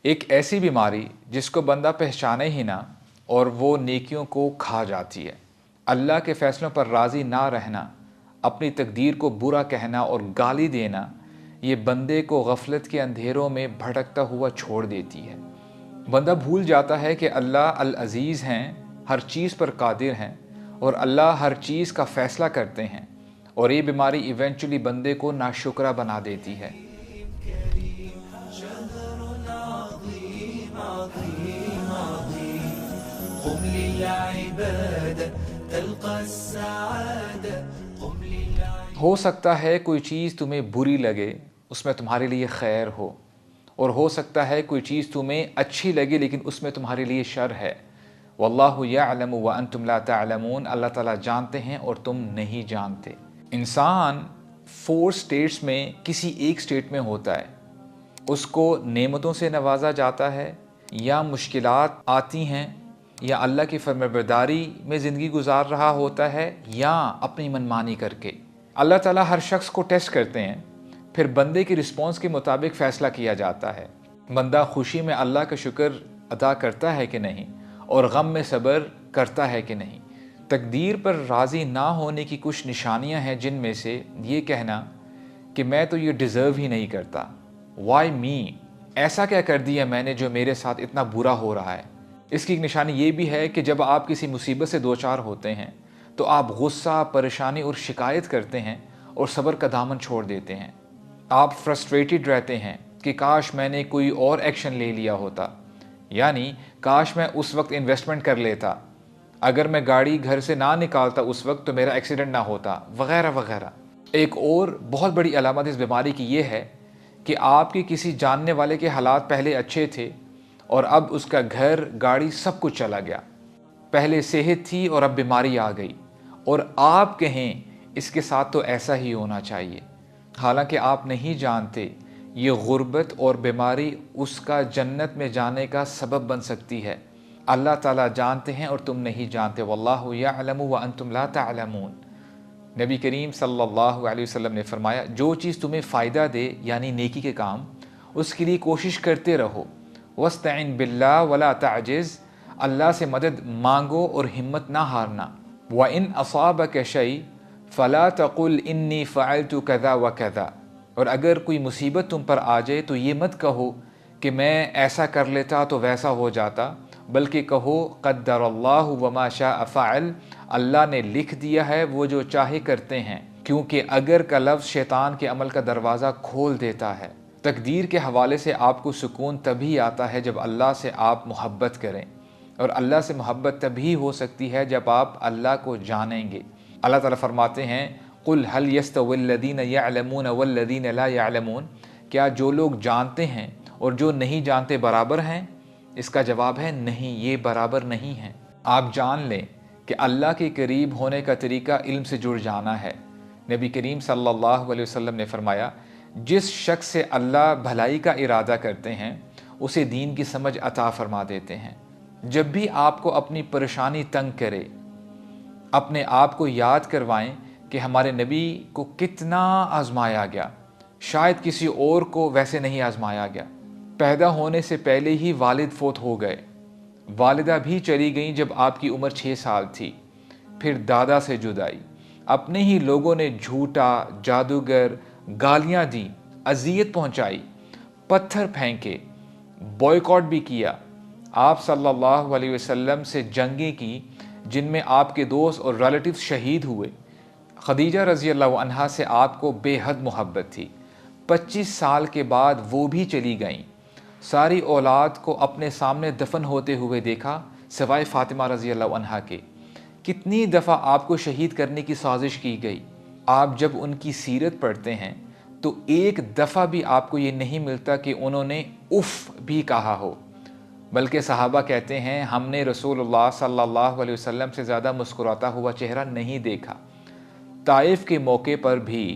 एक ऐसी बीमारी जिसको बंदा पहचाने ही ना और वो नेकियों को खा जाती है। अल्लाह के फ़ैसलों पर राज़ी ना रहना, अपनी तकदीर को बुरा कहना और गाली देना, ये बंदे को गफलत के अंधेरों में भटकता हुआ छोड़ देती है। बंदा भूल जाता है कि अल्लाह अल अज़ीज़ हैं, हर चीज़ पर कादिर हैं और अल्लाह हर चीज़ का फ़ैसला करते हैं। और ये बीमारी इवेंचुअली बंदे को नाशुक्रा बना देती है। हो सकता है कोई चीज़ तुम्हें बुरी लगे, उसमें तुम्हारे लिए खैर हो, और हो सकता है कोई चीज़ तुम्हें अच्छी लगे लेकिन उसमें तुम्हारे लिए शर है। वल्लाहु यअलमु व अंतुम ला तअलमून, अल्लाह ताला जानते हैं और तुम नहीं जानते। इंसान 4 स्टेट्स में किसी एक स्टेट में होता है। उसको नेमतों से नवाजा जाता है, या मुश्किलात आती हैं, या अल्लाह की फरमाबरदारी में ज़िंदगी गुजार रहा होता है, या अपनी मनमानी करके। अल्लाह ताला हर शख्स को टेस्ट करते हैं, फिर बंदे की रिस्पॉन्स के मुताबिक फ़ैसला किया जाता है। बंदा खुशी में अल्लाह का शुक्र अदा करता है कि नहीं, और गम में सब्र करता है कि नहीं। तकदीर पर राज़ी ना होने की कुछ निशानियां हैं, जिनमें से ये कहना कि मैं तो ये डिज़र्व ही नहीं करता, वाई मी, ऐसा क्या कर दिया मैंने जो मेरे साथ इतना बुरा हो रहा है। इसकी एक निशानी ये भी है कि जब आप किसी मुसीबत से दो चार होते हैं तो आप गुस्सा, परेशानी और शिकायत करते हैं और सब्र का दामन छोड़ देते हैं। आप फ्रस्ट्रेटेड रहते हैं कि काश मैंने कोई और एक्शन ले लिया होता, यानी काश मैं उस वक्त इन्वेस्टमेंट कर लेता, अगर मैं गाड़ी घर से ना निकालता उस वक्त तो मेरा एक्सीडेंट ना होता, वगैरह वगैरह। एक और बहुत बड़ी अलामत इस बीमारी की ये है कि आपके किसी जानने वाले के हालात पहले अच्छे थे और अब उसका घर, गाड़ी, सब कुछ चला गया। पहले सेहत थी और अब बीमारी आ गई, और आप कहें इसके साथ तो ऐसा ही होना चाहिए। हालांकि आप नहीं जानते ये गुर्बत और बीमारी उसका जन्नत में जाने का सबब बन सकती है। अल्लाह ताला जानते हैं और तुम नहीं जानते। वल्लाहु यअलमु व अंतुम ला तअलमून। नबी करीम सल्लल्लाहु अलैहि वसल्लम ने फरमाया, जो चीज़ तुम्हें फ़ायदा दे यानी नेकी के काम, उसके लिए कोशिश करते रहो। वस्तईन बिल्लाह वला ताजिज़, अल्लाह से मदद मांगो और हिम्मत ना हारना। व इन असाबक शै फ़ला तक़ुल इन्नी फ़अल्तु कज़ा व कज़ा, और अगर कोई मुसीबत तुम पर आ जाए तो ये मत कहो कि मैं ऐसा कर लेता तो वैसा हो जाता, बल्कि कहो क़द्दरल्लाहु व मा शाअ फ़अल, अल्लाह ने लिख दिया है, वो जो चाहे करते हैं। क्योंकि अगर का लफ्ज़ शैतान के अमल का दरवाज़ा खोल देता है। तकदीर के हवाले से आपको सुकून तभी आता है जब अल्लाह से आप मोहब्बत करें, और अल्लाह से मोहब्बत तभी हो सकती है जब आप अल्लाह को जानेंगे। अल्लाह ताला फरमाते हैं, कुल हल यस्तविल्लज़ीन यअलमून वल्लज़ीन ला यअलमून, क्या जो लोग जानते हैं और जो नहीं जानते बराबर हैं? इसका जवाब है नहीं, ये बराबर नहीं हैं। आप जान लें कि अल्लाह के करीब होने का तरीका इल्म से जुड़ जाना है। नबी करीम सल्लल्लाहु अलैहि वसल्लम ने फरमाया, जिस शख्स से अल्लाह भलाई का इरादा करते हैं उसे दीन की समझ अता फरमा देते हैं। जब भी आपको अपनी परेशानी तंग करे, अपने आप को याद करवाएं कि हमारे नबी को कितना आजमाया गया, शायद किसी और को वैसे नहीं आजमाया गया। पैदा होने से पहले ही वालिद फोत हो गए, वालिदा भी चली गईं जब आपकी उम्र 6 साल थी। फिर दादा से जुदाई, अपने ही लोगों ने झूठा, जादूगर, गालियां दी, अजियत पहुंचाई, पत्थर फेंके, बॉयकॉट भी किया। आप सल्लल्लाहु अलैहि वसल्लम से जंगें की जिनमें आपके दोस्त और रिलेटिव्स शहीद हुए। खदीजा रज़ी अल्लाह अन्हा से आपको बेहद मोहब्बत थी। 25 साल के बाद वो भी चली गईं। सारी औलाद को अपने सामने दफन होते हुए देखा सिवाय फ़ातिमा रज़ी अल्लाह अन्हा के। कितनी दफ़ा आपको शहीद करने की साजिश की गई। आप जब उनकी सीरत पढ़ते हैं तो एक दफ़ा भी आपको ये नहीं मिलता कि उन्होंने उफ़ भी कहा हो, बल्कि सहाबा कहते हैं हमने रसूलुल्लाह सल्लल्लाहु अलैहि वसल्लम से ज़्यादा मुस्कुराता हुआ चेहरा नहीं देखा। ताइफ के मौके पर भी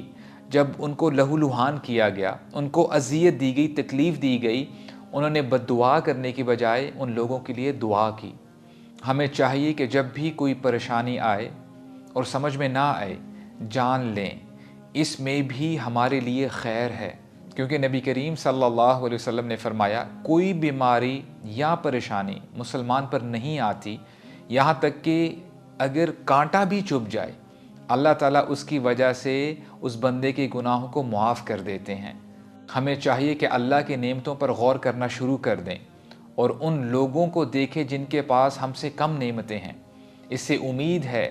जब उनको लहूलुहान किया गया, उनको अजियत दी गई, तकलीफ़ दी गई, उन्होंने बद्दुआ करने की बजाय उन लोगों के लिए दुआ की। हमें चाहिए कि जब भी कोई परेशानी आए और समझ में ना आए, जान लें इसमें भी हमारे लिए खैर है। क्योंकि नबी करीम सल्लल्लाहु अलैहि वसल्लम ने फरमाया, कोई बीमारी या परेशानी मुसलमान पर नहीं आती, यहाँ तक कि अगर कांटा भी चुभ जाए अल्लाह ताला उसकी वजह से उस बंदे के गुनाहों को मुआफ़ कर देते हैं। हमें चाहिए कि अल्लाह की नेमतों पर गौर करना शुरू कर दें और उन लोगों को देखें जिनके पास हमसे कम नेमतें हैं। इससे उम्मीद है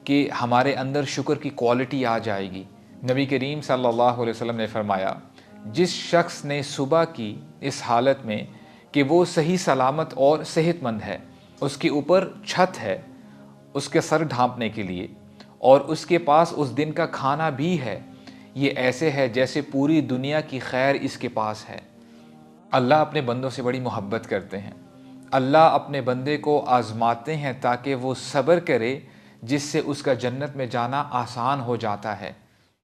कि हमारे अंदर शुक्र की क्वालिटी आ जाएगी। नबी करीम सल्लल्लाहु अलैहि वसल्लम ने फरमाया, जिस शख्स ने सुबह की इस हालत में कि वो सही सलामत और सेहतमंद है, उसके ऊपर छत है उसके सर ढांपने के लिए और उसके पास उस दिन का खाना भी है, ये ऐसे है जैसे पूरी दुनिया की खैर इसके पास है। अल्लाह अपने बंदों से बड़ी मोहब्बत करते हैं। अल्लाह अपने बंदे को आज़माते हैं ताकि वो सब्र करे, जिससे उसका जन्नत में जाना आसान हो जाता है।